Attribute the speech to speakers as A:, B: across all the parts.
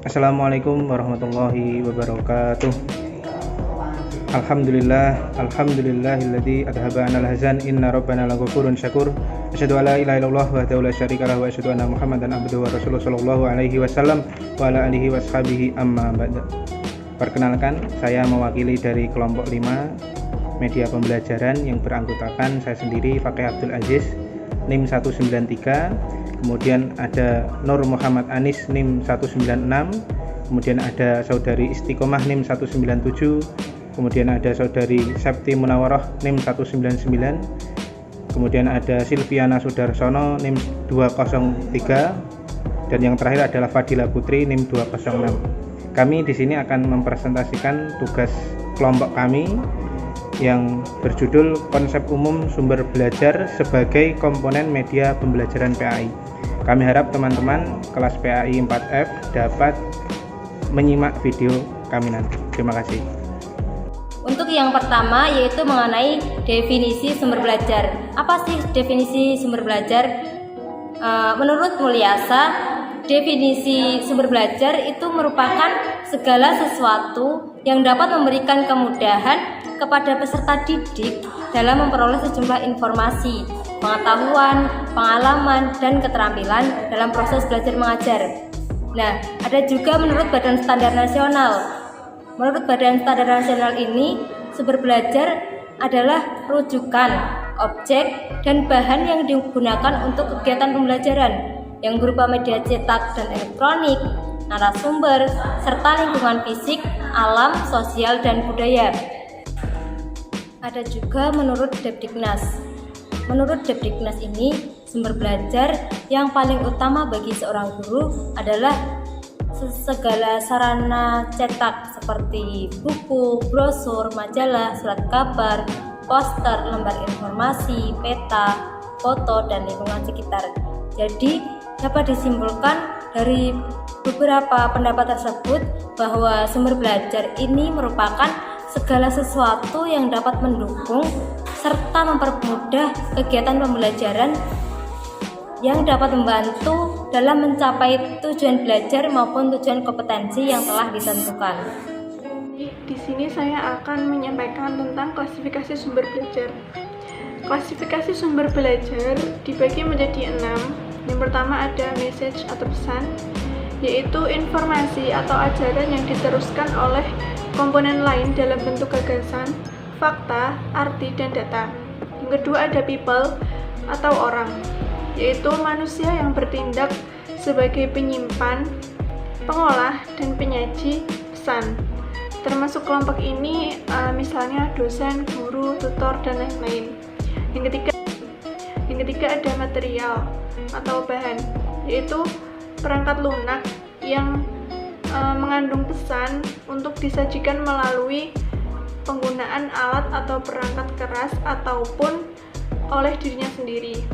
A: Assalamualaikum warahmatullahi wabarakatuh. Alhamdulillahilladzi adhaba 'anal hazan inna rabbana laghafurun syakur. Asyhadu an la ilaha illallah wahdahu la syarika lahu wa asyhadu anna Muhammadan abduhu wa rasuluhu sallallahu alaihi wasallam wa ala alihi washabihi amma ba'd. Perkenalkan, saya mewakili dari kelompok 5 media pembelajaran yang beranggotakan saya sendiri Fakih Abdul Aziz NIM 193, kemudian ada Nur Muhammad Anis NIM 196, kemudian ada saudari Istiqomah NIM 197, kemudian ada saudari Septi Munawarah NIM 199, kemudian ada Silviana Sudarsono NIM 203, dan yang terakhir adalah Fadila Putri NIM 206. Kami di sini akan mempresentasikan tugas kelompok kami yang berjudul Konsep Umum Sumber Belajar sebagai Komponen Media Pembelajaran PAI. Kami harap teman-teman kelas PAI 4F dapat menyimak video kami nanti. Terima kasih.
B: Untuk yang pertama yaitu mengenai definisi sumber belajar. Apa sih definisi sumber belajar? Menurut Mulyasa, definisi sumber belajar itu merupakan segala sesuatu yang dapat memberikan kemudahan kepada peserta didik dalam memperoleh sejumlah informasi, pengetahuan, pengalaman, dan keterampilan dalam proses belajar mengajar. Nah, ada juga menurut Badan Standar Nasional. Menurut Badan Standar Nasional ini, sumber belajar adalah rujukan, objek, dan bahan yang digunakan untuk kegiatan pembelajaran yang berupa media cetak dan elektronik, narasumber, serta lingkungan fisik, alam, sosial, dan budaya. Ada juga menurut Depdiknas. Menurut Depdiknas ini, sumber belajar yang paling utama bagi seorang guru adalah segala sarana cetak seperti buku, brosur, majalah, surat kabar, poster, lembar informasi, peta, foto, dan lingkungan sekitar. Jadi, dapat disimpulkan dari beberapa pendapat tersebut bahwa sumber belajar ini merupakan segala sesuatu yang dapat mendukung serta mempermudah kegiatan pembelajaran yang dapat membantu dalam mencapai tujuan belajar maupun tujuan kompetensi yang telah ditentukan.
C: Di sini saya akan menyampaikan tentang klasifikasi sumber belajar. Klasifikasi sumber belajar dibagi menjadi 6. Yang pertama ada message atau pesan, yaitu informasi atau ajaran yang diteruskan oleh komponen lain dalam bentuk gagasan, fakta, arti, dan data. Yang kedua ada people atau orang, yaitu manusia yang bertindak sebagai penyimpan, pengolah, dan penyaji pesan. Termasuk kelompok ini misalnya dosen, guru, tutor, dan lain-lain. Yang ketiga ada material atau bahan, yaitu perangkat lunak yang mengandung pesan untuk disajikan melalui penggunaan alat atau perangkat keras ataupun oleh dirinya sendiri.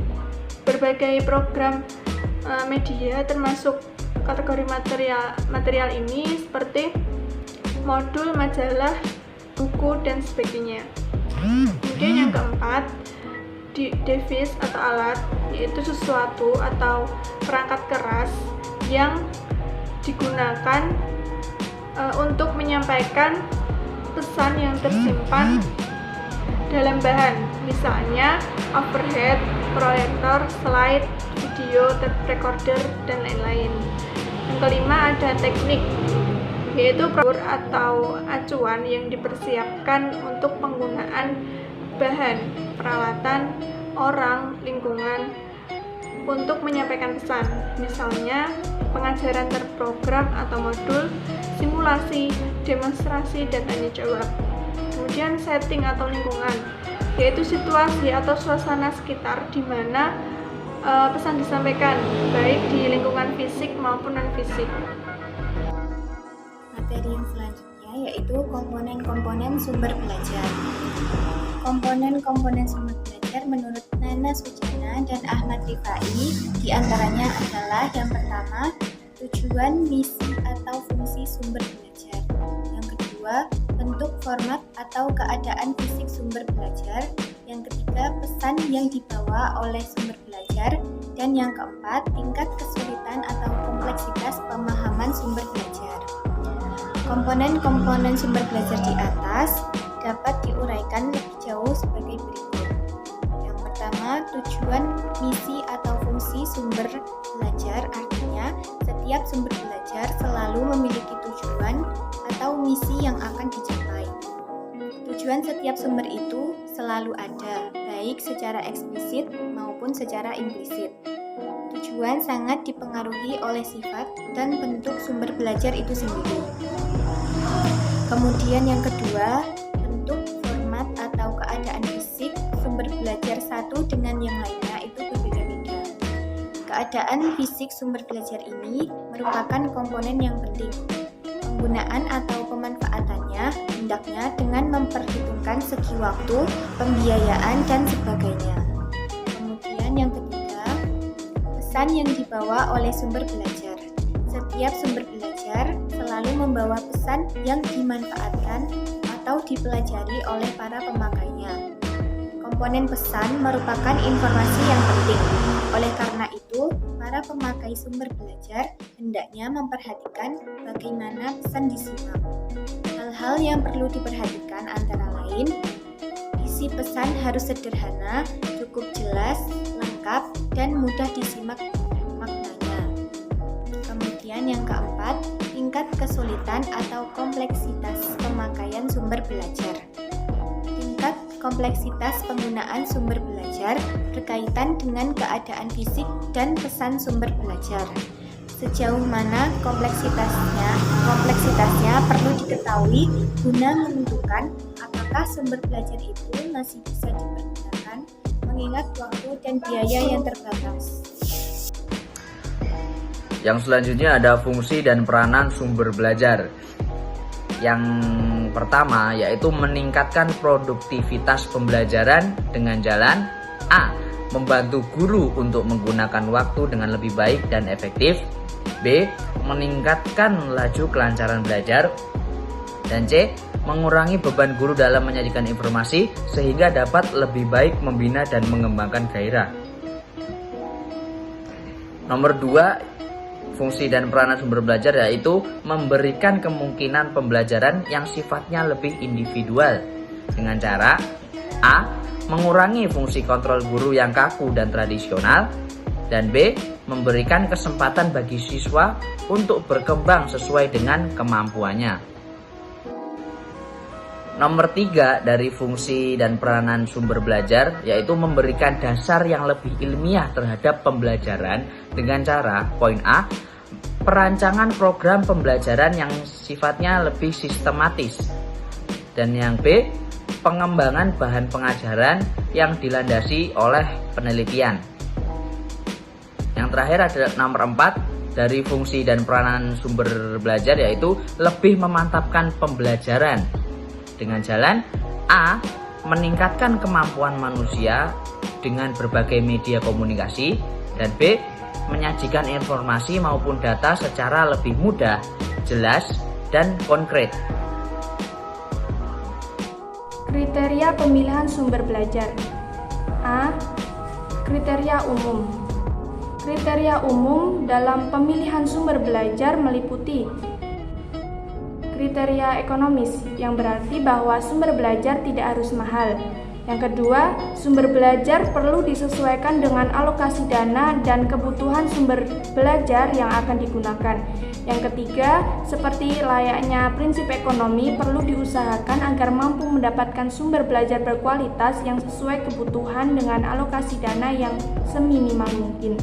C: Berbagai program media termasuk kategori material ini seperti modul, majalah, buku, dan sebagainya. Kemudian yang keempat, device atau alat, yaitu sesuatu atau perangkat keras yang digunakan untuk menyampaikan pesan yang tersimpan dalam bahan, misalnya overhead, proyektor, slide, video, tape recorder, dan lain-lain. Yang kelima ada teknik, yaitu prosedur atau acuan yang dipersiapkan untuk penggunaan bahan, peralatan, orang, lingkungan untuk menyampaikan pesan, misalnya pengajaran terprogram atau modul, simulasi, demonstrasi, dan tanya jawab. Kemudian setting atau lingkungan, yaitu situasi atau suasana sekitar di mana pesan disampaikan, baik di lingkungan fisik maupun non-fisik.
D: Materi yang selanjutnya yaitu komponen-komponen sumber belajar. Komponen-komponen sumber belajar menurut Nana Sujana dan Ahmad Rifai diantaranya adalah yang pertama, tujuan, misi, atau fungsi sumber belajar. Yang kedua, bentuk, format, atau keadaan fisik sumber belajar. Yang ketiga, pesan yang dibawa oleh sumber belajar. Dan yang keempat, tingkat kesulitan atau kompleksitas pemahaman sumber belajar. Komponen-komponen sumber belajar di atas dapat diuraikan lebih jauh sebagai berikut. Yang pertama, tujuan, misi atau fungsi sumber belajar, artinya setiap sumber belajar selalu memiliki tujuan atau misi yang akan dicapai. Tujuan setiap sumber itu selalu ada, baik secara eksplisit maupun secara implisit. Tujuan sangat dipengaruhi oleh sifat dan bentuk sumber belajar itu sendiri. Kemudian yang kedua, bentuk, format atau keadaan fisik sumber belajar satu dengan yang lainnya itu berbeda-beda. Keadaan fisik sumber belajar ini merupakan komponen yang penting. Penggunaan atau pemanfaatannya hendaknya dengan memperhitungkan segi waktu, pembiayaan, dan sebagainya. Kemudian yang ketiga, pesan yang dibawa oleh sumber belajar. Setiap sumber belajar selalu membawa pesan yang dimanfaatkan atau dipelajari oleh para pemakainya. Komponen pesan merupakan informasi yang penting. Oleh karena itu, para pemakai sumber belajar hendaknya memperhatikan bagaimana pesan disimak. Hal-hal yang perlu diperhatikan antara lain, isi pesan harus sederhana, cukup jelas, lengkap, dan mudah disimak maknanya. Kemudian yang keempat, tingkat kesulitan atau kompleksitas pemakaian sumber belajar. Tingkat kompleksitas penggunaan sumber belajar berkaitan dengan keadaan fisik dan pesan sumber belajar. Sejauh mana kompleksitasnya perlu diketahui guna menentukan apakah sumber belajar itu masih bisa dipergunakan mengingat waktu dan biaya yang terbatas.
E: Yang selanjutnya ada fungsi dan peranan sumber belajar. Yang pertama yaitu meningkatkan produktivitas pembelajaran dengan jalan A. Membantu guru untuk menggunakan waktu dengan lebih baik dan efektif. B. Meningkatkan laju kelancaran belajar. Dan C. Mengurangi beban guru dalam menyajikan informasi sehingga dapat lebih baik membina dan mengembangkan gairah. Nomor 2, fungsi dan peranan sumber belajar yaitu memberikan kemungkinan pembelajaran yang sifatnya lebih individual dengan cara A. Mengurangi fungsi kontrol guru yang kaku dan tradisional, dan B. Memberikan kesempatan bagi siswa untuk berkembang sesuai dengan kemampuannya. Nomor 3 dari fungsi dan peranan sumber belajar yaitu memberikan dasar yang lebih ilmiah terhadap pembelajaran dengan cara poin A. Perancangan program pembelajaran yang sifatnya lebih sistematis, dan yang B. Pengembangan bahan pengajaran yang dilandasi oleh penelitian. Yang terakhir ada nomor 4 dari fungsi dan peranan sumber belajar yaitu lebih memantapkan pembelajaran dengan jalan A. Meningkatkan kemampuan manusia dengan berbagai media komunikasi, dan B. Menyajikan informasi maupun data secara lebih mudah, jelas, dan konkret.
C: Kriteria pemilihan sumber belajar. A. Kriteria umum. Kriteria umum dalam pemilihan sumber belajar meliputi kriteria ekonomis, yang berarti bahwa sumber belajar tidak harus mahal. Yang kedua, sumber belajar perlu disesuaikan dengan alokasi dana dan kebutuhan sumber belajar yang akan digunakan. Yang ketiga, seperti layaknya prinsip ekonomi, perlu diusahakan agar mampu mendapatkan sumber belajar berkualitas yang sesuai kebutuhan dengan alokasi dana yang seminimal mungkin.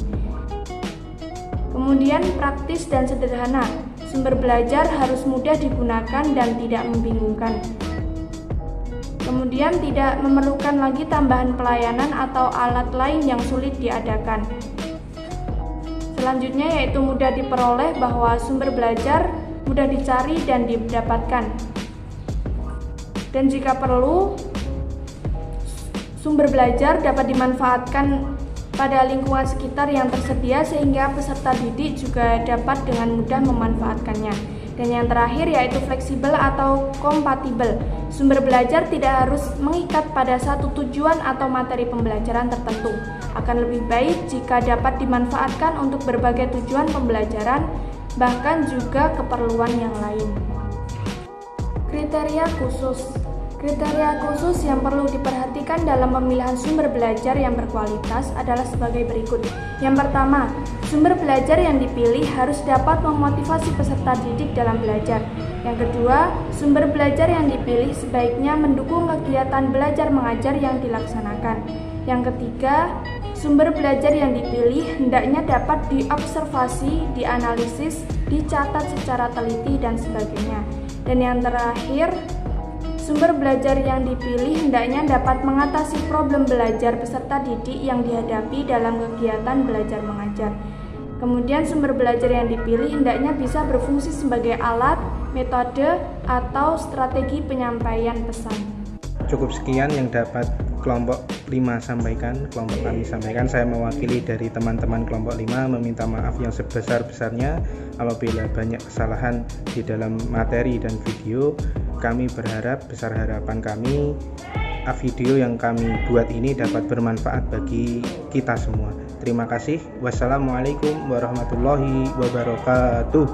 C: Kemudian, praktis dan sederhana. Sumber belajar harus mudah digunakan dan tidak membingungkan. Kemudian tidak memerlukan lagi tambahan pelayanan atau alat lain yang sulit diadakan. Selanjutnya yaitu mudah diperoleh, bahwa sumber belajar mudah dicari dan didapatkan. Dan jika perlu, sumber belajar dapat dimanfaatkan pada lingkungan sekitar yang tersedia sehingga peserta didik juga dapat dengan mudah memanfaatkannya. Dan yang terakhir yaitu fleksibel atau kompatibel. Sumber belajar tidak harus mengikat pada satu tujuan atau materi pembelajaran tertentu. Akan lebih baik jika dapat dimanfaatkan untuk berbagai tujuan pembelajaran, bahkan juga keperluan yang lain.
F: Kriteria khusus. Kriteria khusus yang perlu diperhatikan dalam pemilihan sumber belajar yang berkualitas adalah sebagai berikut. Yang pertama, sumber belajar yang dipilih harus dapat memotivasi peserta didik dalam belajar. Yang kedua, sumber belajar yang dipilih sebaiknya mendukung kegiatan belajar mengajar yang dilaksanakan. Yang ketiga, sumber belajar yang dipilih hendaknya dapat diobservasi, dianalisis, dicatat secara teliti, dan sebagainya. Dan yang terakhir, sumber belajar yang dipilih hendaknya dapat mengatasi problem belajar peserta didik yang dihadapi dalam kegiatan belajar mengajar. Kemudian sumber belajar yang dipilih hendaknya bisa berfungsi sebagai alat, metode, atau strategi penyampaian pesan.
A: Cukup sekian yang dapat kelompok 5 sampaikan, kelompok kami sampaikan. Saya mewakili dari teman-teman kelompok 5 meminta maaf yang sebesar-besarnya apabila banyak kesalahan di dalam materi dan video. Kami berharap, besar harapan kami, video yang kami buat ini dapat bermanfaat bagi kita semua. Terima kasih. Wassalamualaikum warahmatullahi wabarakatuh.